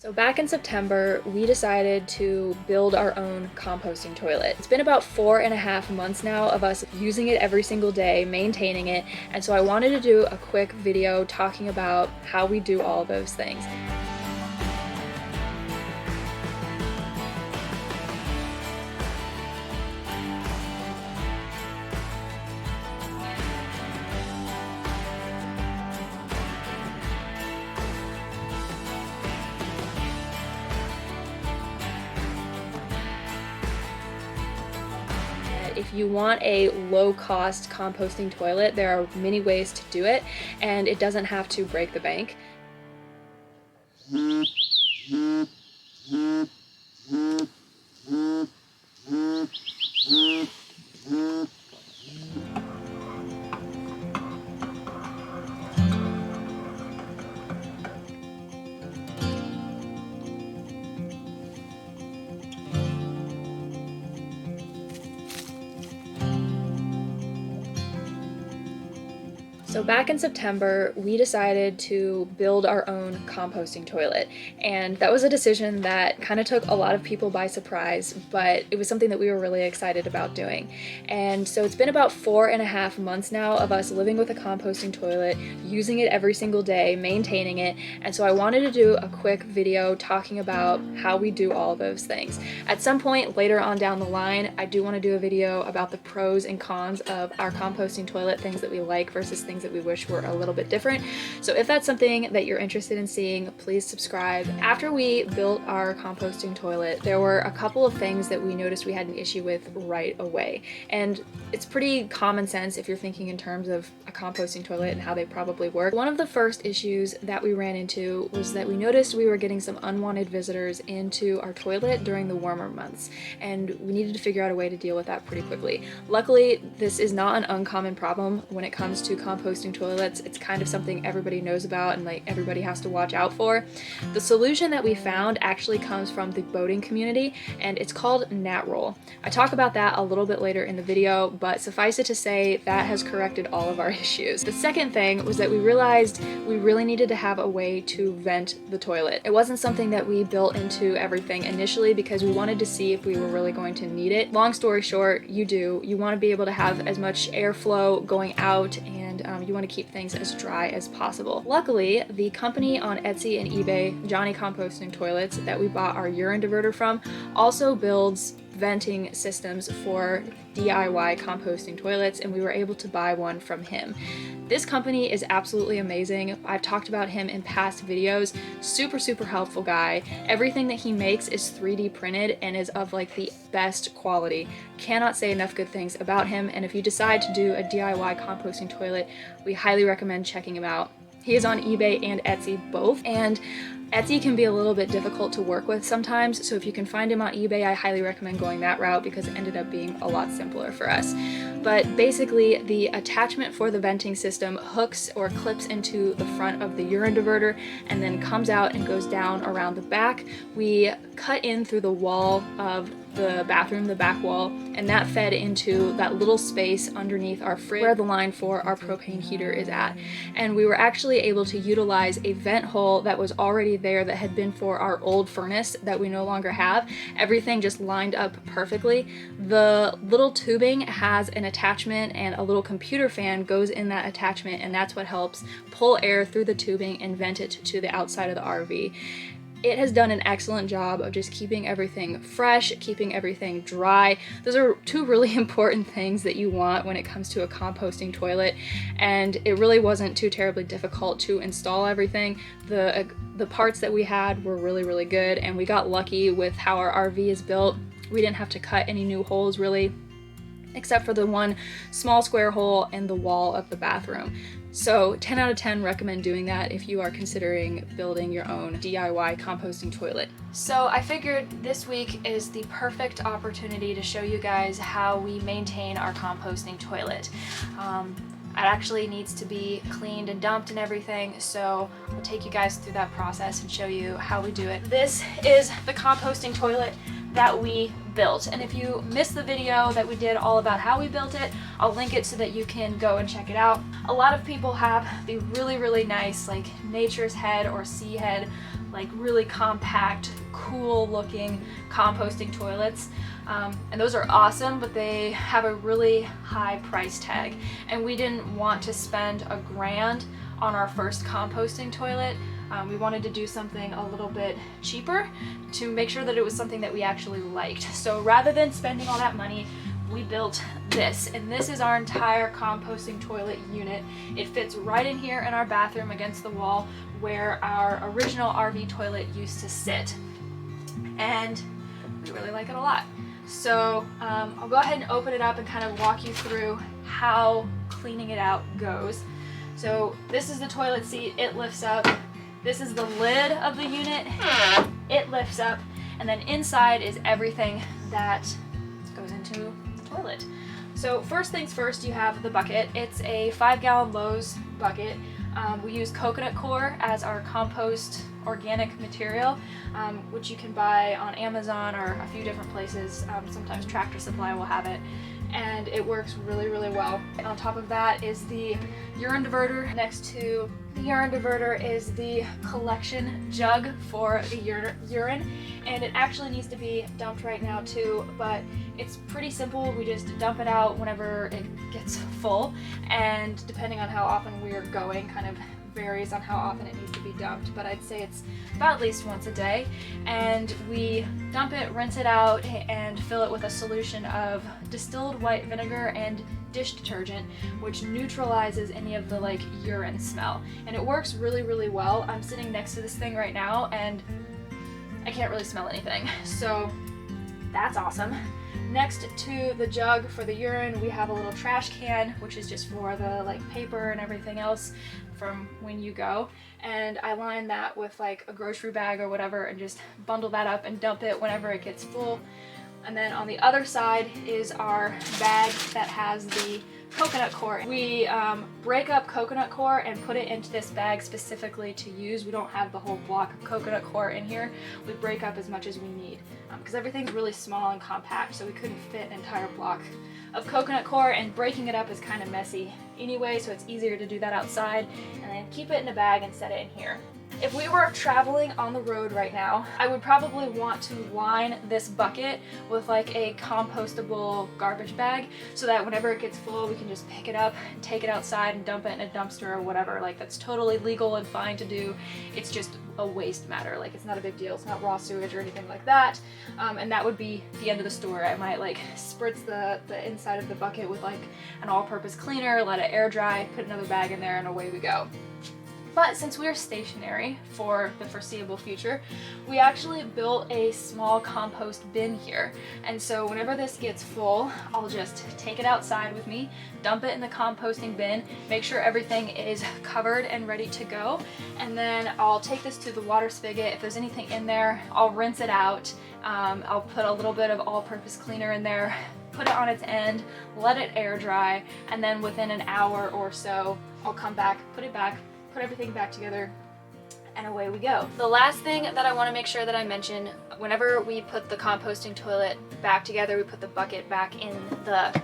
So back in September, we decided to build our own composting toilet. It's been about 4.5 months now of us using it every single day, maintaining it, and so I wanted to do a quick video talking about how we do all those things. If you want a low-cost composting toilet, there are many ways to do it, and it doesn't have to break the bank. So back in September, we decided to build our own composting toilet, and that was a decision that kind of took a lot of people by surprise, but it was something that we were really excited about doing. And so it's been about 4.5 months now of us living with a composting toilet, using it every single day, maintaining it, and so I wanted to do a quick video talking about how we do all those things. At some point later on down the line, I do want to do a video about the pros and cons of our composting toilet, things that we like versus things that we wish were a little bit different. So if that's something that you're interested in seeing, please subscribe. After we built our composting toilet, there were a couple of things that we noticed we had an issue with right away. And it's pretty common sense if you're thinking in terms of a composting toilet and how they probably work. One of the first issues that we ran into was that we noticed we were getting some unwanted visitors into our toilet during the warmer months, and we needed to figure out a way to deal with that pretty quickly. Luckily, this is not an uncommon problem when it comes to composting toilets. It's kind of something everybody knows about and like everybody has to watch out for. The solution that we found actually comes from the boating community, and it's called gnat roll. I talk about that a little bit later in the video, but suffice it to say that has corrected all of our issues. The second thing was that we realized we really needed to have a way to vent the toilet. It wasn't something that we built into everything initially because we wanted to see if we were really going to need it. Long story short, you want to be able to have as much airflow going out, and you want to keep things as dry as possible. Luckily, the company on Etsy and eBay, Johnny Composting Toilets, that we bought our urine diverter from, also builds venting systems for DIY composting toilets, and we were able to buy one from him. This company is absolutely amazing. I've talked about him in past videos. Super helpful guy. Everything that he makes is 3D printed and is of like the best quality. Cannot say enough good things about him, and if you decide to do a DIY composting toilet, we highly recommend checking him out. He is on eBay and Etsy both, and Etsy can be a little bit difficult to work with sometimes, so if you can find him on eBay, I highly recommend going that route because it ended up being a lot simpler for us. But basically, the attachment for the venting system hooks or clips into the front of the urine diverter and then comes out and goes down around the back. We cut in through the wall of the bathroom, the back wall, and that fed into that little space underneath our fridge where the line for our propane heater is at. And we were actually able to utilize a vent hole that was already there that had been for our old furnace that we no longer have. Everything just lined up perfectly. The little tubing has an attachment, and a little computer fan goes in that attachment, and that's what helps pull air through the tubing and vent it to the outside of the RV. It has done an excellent job of just keeping everything fresh, keeping everything dry. Those are two really important things that you want when it comes to a composting toilet, and it really wasn't too terribly difficult to install everything. The parts that we had were really good, and we got lucky with how our RV is built. We didn't have to cut any new holes really, except for the one small square hole in the wall of the bathroom. So 10 out of 10 recommend doing that if you are considering building your own DIY composting toilet. So I figured this week is the perfect opportunity to show you guys how we maintain our composting toilet. It actually needs to be cleaned and dumped and everything, so I'll take you guys through that process and show you how we do it. This is the composting toilet that we built, and if you missed the video that we did all about how we built it, I'll link it so that you can go and check it out. A lot of people have the really nice like nature's head or sea head like really compact, cool looking composting toilets. And those are awesome, but they have a really high price tag. And we didn't want to spend $1,000 on our first composting toilet. We wanted to do something a little bit cheaper to make sure that it was something that we actually liked. So rather than spending all that money, we built this, and this is our entire composting toilet unit. It fits right in here in our bathroom against the wall where our original RV toilet used to sit. And we really like it a lot. So I'll go ahead and open it up and kind of walk you through how cleaning it out goes. So this is the toilet seat, it lifts up. This is the lid of the unit, it lifts up. And then inside is everything that goes into the toilet. So first things first, you have the bucket. It's a 5-gallon Lowe's bucket. We use coconut coir as our compost organic material, which you can buy on Amazon or a few different places. Sometimes Tractor Supply will have it, and it works really, really well. On top of that is the urine diverter. Next to the urine diverter is the collection jug for the urine, and it actually needs to be dumped right now too, but it's pretty simple. We just dump it out whenever it gets full, and depending on how often we're going, kind of varies on how often it needs to be dumped, but I'd say it's about at least once a day. And we dump it, rinse it out, and fill it with a solution of distilled white vinegar and dish detergent, which neutralizes any of the like urine smell. And it works really, really well. I'm sitting next to this thing right now and I can't really smell anything, so that's awesome. Next to the jug for the urine, we have a little trash can, which is just for the like paper and everything else from when you go. And I line that with like a grocery bag or whatever and just bundle that up and dump it whenever it gets full. And then on the other side is our bag that has the coconut coir. We break up coconut coir and put it into this bag specifically to use. We don't have the whole block of coconut coir in here. We break up as much as we need because everything's really small and compact, so we couldn't fit an entire block of coconut coir, and breaking it up is kind of messy anyway, so it's easier to do that outside and then keep it in a bag and set it in here. If we were traveling on the road right now, I would probably want to line this bucket with like a compostable garbage bag so that whenever it gets full, we can just pick it up, take it outside and dump it in a dumpster or whatever. Like, that's totally legal and fine to do. It's just a waste matter. Like, it's not a big deal. It's not raw sewage or anything like that. And that would be the end of the story. I might like spritz the inside of the bucket with like an all-purpose cleaner, let it air dry, put another bag in there, and away we go. But since we're stationary for the foreseeable future, we actually built a small compost bin here. And so whenever this gets full, I'll just take it outside with me, dump it in the composting bin, make sure everything is covered and ready to go. And then I'll take this to the water spigot. If there's anything in there, I'll rinse it out. I'll put a little bit of all-purpose cleaner in there, put it on its end, let it air dry, and then within an hour or so, I'll come back, put it back, put everything back together, and away we go. The last thing that I want to make sure that I mention, whenever we put the composting toilet back together, we put the bucket back in the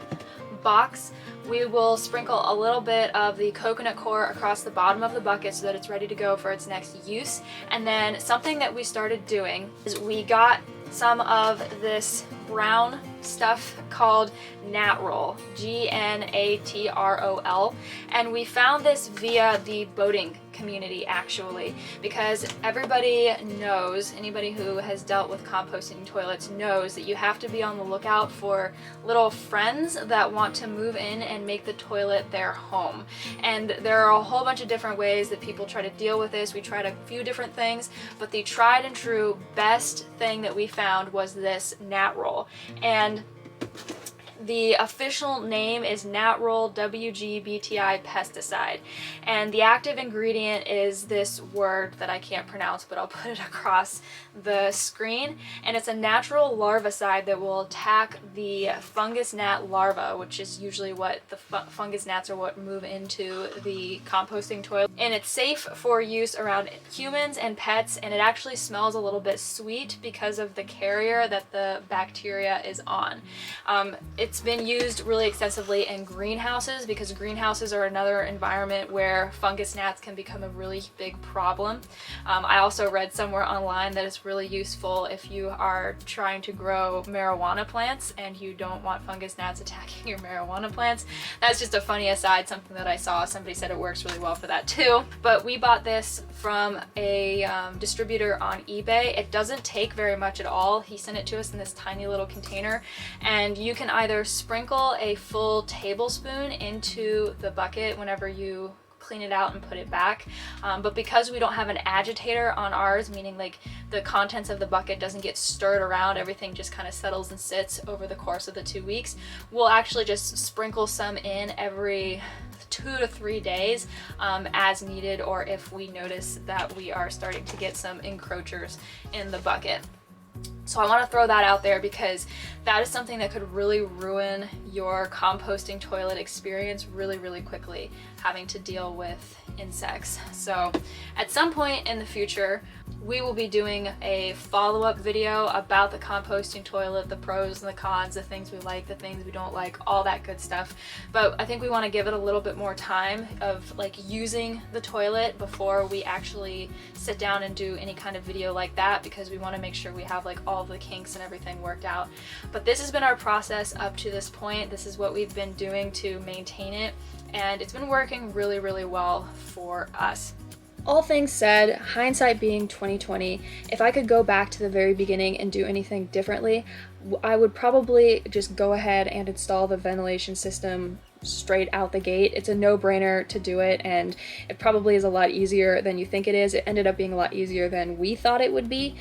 box, we will sprinkle a little bit of the coconut coir across the bottom of the bucket so that it's ready to go for its next use. And then something that we started doing is we got some of this brown stuff called Natrol, G-N-A-T-R-O-L, and we found this via the boating community actually, because everybody knows, anybody who has dealt with composting toilets knows that you have to be on the lookout for little friends that want to move in and make the toilet their home. And there are a whole bunch of different ways that people try to deal with this. We tried a few different things, but the tried and true best thing that we found was this Natrol. And the official name is Natrol WGBTI pesticide, and the active ingredient is this word that I can't pronounce, but I'll put it across the screen, and it's a natural larvicide that will attack the fungus gnat larva, which is usually what the fungus gnats are what move into the composting toilet. And it's safe for use around humans and pets, and it actually smells a little bit sweet because of the carrier that the bacteria is on. It's It's been used really extensively in greenhouses because greenhouses are another environment where fungus gnats can become a really big problem. I also read somewhere online that it's really useful if you are trying to grow marijuana plants and you don't want fungus gnats attacking your marijuana plants. That's just a funny aside, something that I saw. Somebody said it works really well for that too. But we bought this from a distributor on eBay. It doesn't take very much at all. He sent it to us in this tiny little container, and you can either sprinkle a full tablespoon into the bucket whenever you clean it out and put it back, but because we don't have an agitator on ours, meaning like the contents of the bucket doesn't get stirred around, everything just kind of settles and sits over the course of the 2 weeks, we'll actually just sprinkle some in every 2 to 3 days as needed, or if we notice that we are starting to get some encroachers in the bucket. So I want to throw that out there because that is something that could really ruin your composting toilet experience really, really quickly, having to deal with insects. So at some point in the future, we will be doing a follow-up video about the composting toilet, the pros and the cons, the things we like, the things we don't like, all that good stuff. But I think we want to give it a little bit more time of like using the toilet before we actually sit down and do any kind of video like that, because we want to make sure we have like all the kinks and everything worked out. But this has been our process up to this point. This is what we've been doing to maintain it, and it's been working really, really well for us. All things said, hindsight being 2020, if I could go back to the very beginning and do anything differently, I would probably just go ahead and install the ventilation system straight out the gate. It's a no-brainer to do it, and it probably is a lot easier than you think it is. It ended up being a lot easier than we thought it would be.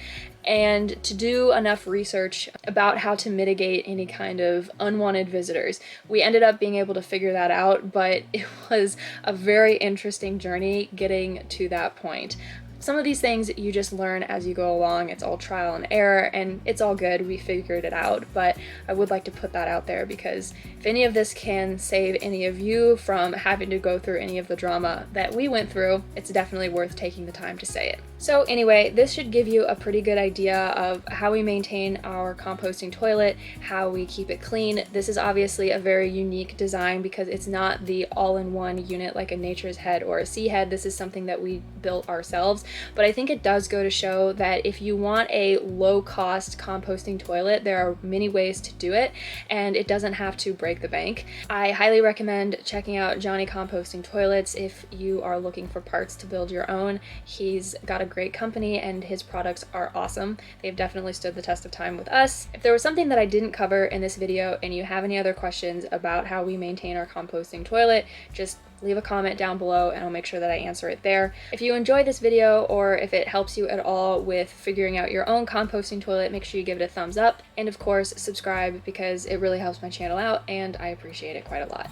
And to do enough research about how to mitigate any kind of unwanted visitors. We ended up being able to figure that out, but it was a very interesting journey getting to that point. Some of these things you just learn as you go along. It's all trial and error, and it's all good. We figured it out, but I would like to put that out there because if any of this can save any of you from having to go through any of the drama that we went through, it's definitely worth taking the time to say it. So anyway, this should give you a pretty good idea of how we maintain our composting toilet, how we keep it clean. This is obviously a very unique design because it's not the all-in-one unit like a Nature's Head or a Sea Head. This is something that we built ourselves. But I think it does go to show that if you want a low-cost composting toilet, there are many ways to do it, and it doesn't have to break the bank. I highly recommend checking out Johnny Composting Toilets if you are looking for parts to build your own. He's got a great company and his products are awesome. They've definitely stood the test of time with us. If there was something that I didn't cover in this video and you have any other questions about how we maintain our composting toilet, just leave a comment down below and I'll make sure that I answer it there. If you enjoyed this video or if it helps you at all with figuring out your own composting toilet, make sure you give it a thumbs up, and of course subscribe because it really helps my channel out and I appreciate it quite a lot.